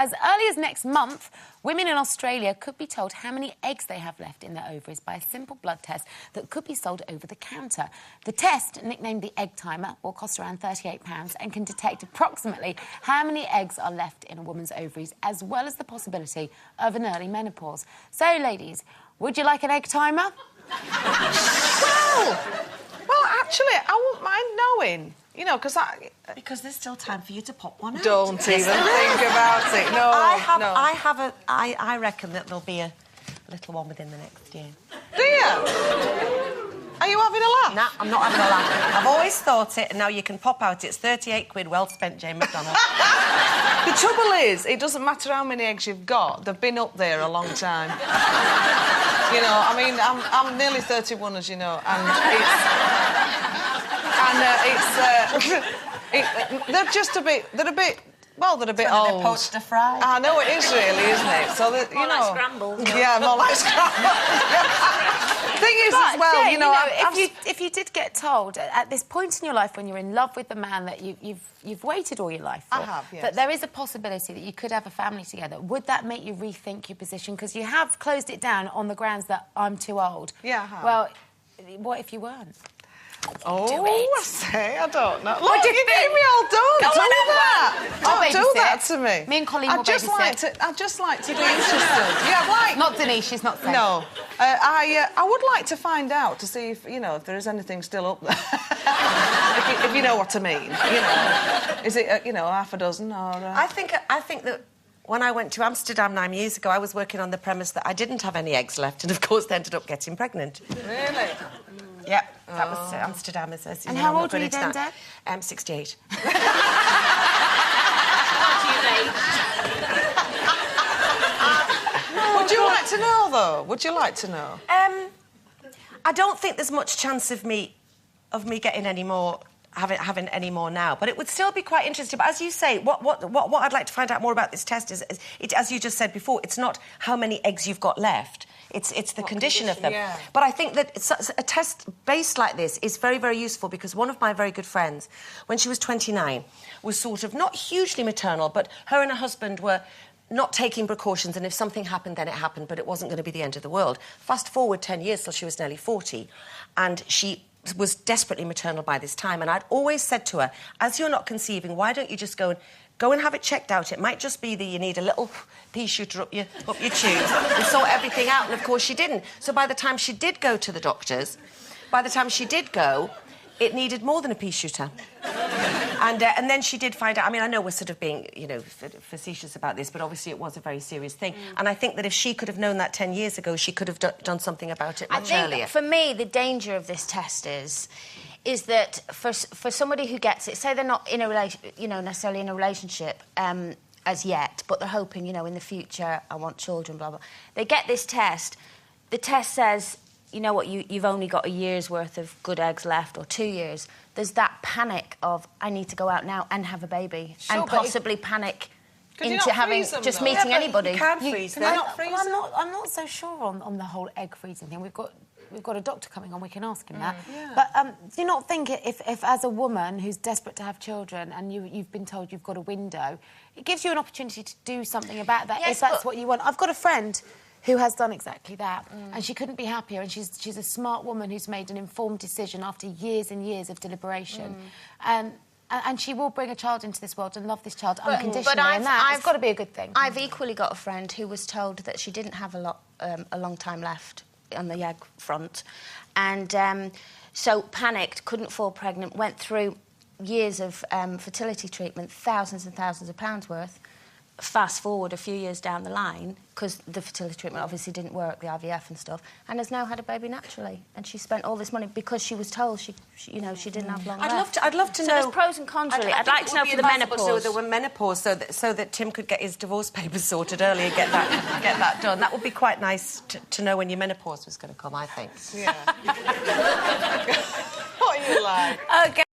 as early as next month, women in Australia could be told how many eggs they have left in their ovaries by a simple blood test that could be sold over the counter. The test, nicknamed the egg timer, will cost around £38 and can detect approximately how many eggs are left in a woman's ovaries, as well as the possibility of an early menopause. So, ladies, would you like an egg timer? Well, actually, I wouldn't mind knowing. You know, because there's still time for you to pop one out. Don't even think about it. No, I reckon that there'll be a little one within the next year. Do you? Are you having a laugh? Nah, I'm not having a laugh. I've always thought it, and now you can pop out. It's 38 quid, well spent, Jane McDonald. The trouble is, it doesn't matter how many eggs you've got. They've been up there a long time. You know, I mean, I'm nearly 31, as you know, and they're just a bit... They're a bit old. Poached to fry. I know it is really, isn't it? So that you know, like scrambled. Yeah, more like scrambled. Thing is, as well, Jane, you know, if you did get told at this point in your life when you're in love with the man that you've waited all your life for, I have, yes, that there is a possibility that you could have a family together, would that make you rethink your position? Because you have closed it down on the grounds that I'm too old. Yeah, I have. Well, what if you weren't? Oh, do it. I say, I don't know. Look, you're getting me all done. Go Don't on, do that. Don't do that to me. Me and Coleen will babysit. I'd just like to be interested. Yeah, like... Not Denise, she's not safe. No. I would like to find out, to see if, you know, if there is anything still up there. if you know what I mean. You know. Is it, you know, half a dozen or... I think that... When I went to Amsterdam 9 years ago, I was working on the premise that I didn't have any eggs left, and of course, they ended up getting pregnant. Really? Yeah, that was Amsterdam. As and how old were you then, Dad? 68. Would you like to know, though? Would you like to know? I don't think there's much chance of me getting any more. Having any more now, but it would still be quite interesting. But as you say, what I'd like to find out more about this test is as you just said before, it's not how many eggs you've got left. It's the condition of them. Yeah. But I think that a test based like this is very, very useful because one of my very good friends, when she was 29, was sort of not hugely maternal, but her and her husband were not taking precautions, and if something happened, then it happened, but it wasn't going to be the end of the world. Fast forward 10 years till she was nearly 40, and she was desperately maternal by this time, and I'd always said to her, as you're not conceiving, why don't you just go and have it checked out? It might just be that you need a little pea shooter up your tubes and sort everything out, and of course she didn't. So by the time she did go to the doctors, it needed more than a pea shooter. And then she did find out... I mean, I know we're sort of being, you know, facetious about this, but obviously it was a very serious thing. And I think that if she could have known that 10 years ago, she could have done something about it much earlier. I think, for me, the danger of this test is that for somebody who gets it, say they're not in a necessarily in a relationship as yet, but they're hoping, you know, in the future, I want children, blah, blah. They get this test. The test says, you know what, you've only got a year's worth of good eggs left, or 2 years. There's that panic of, I need to go out now and have a baby, sure, and possibly panic into them, meeting anybody. You can freeze them. I'm not so sure on the whole egg freezing thing. We've got a doctor coming on, we can ask him that. Yeah. But do you not think if as a woman who's desperate to have children and you've been told you've got a window, it gives you an opportunity to do something about that, if that's what you want? I've got a friend who has done exactly that, and she couldn't be happier, and she's a smart woman who's made an informed decision after years and years of deliberation. And she will bring a child into this world and love this child unconditionally, and it's got to be a good thing. I've equally got a friend who was told that she didn't have a long time left on the egg front, and so panicked, couldn't fall pregnant, went through years of fertility treatment, thousands and thousands of pounds worth. Fast forward a few years down the line, because the fertility treatment obviously didn't work, the IVF and stuff, and has now had a baby naturally. And she spent all this money because she was told she didn't have long left. I'd love to know. So there's pros and cons, really. I'd like to know for the menopause. So there were menopause, so that Tim could get his divorce papers sorted early and get that done. That would be quite nice to know when your menopause was going to come, I think. Yeah. What are you like? OK.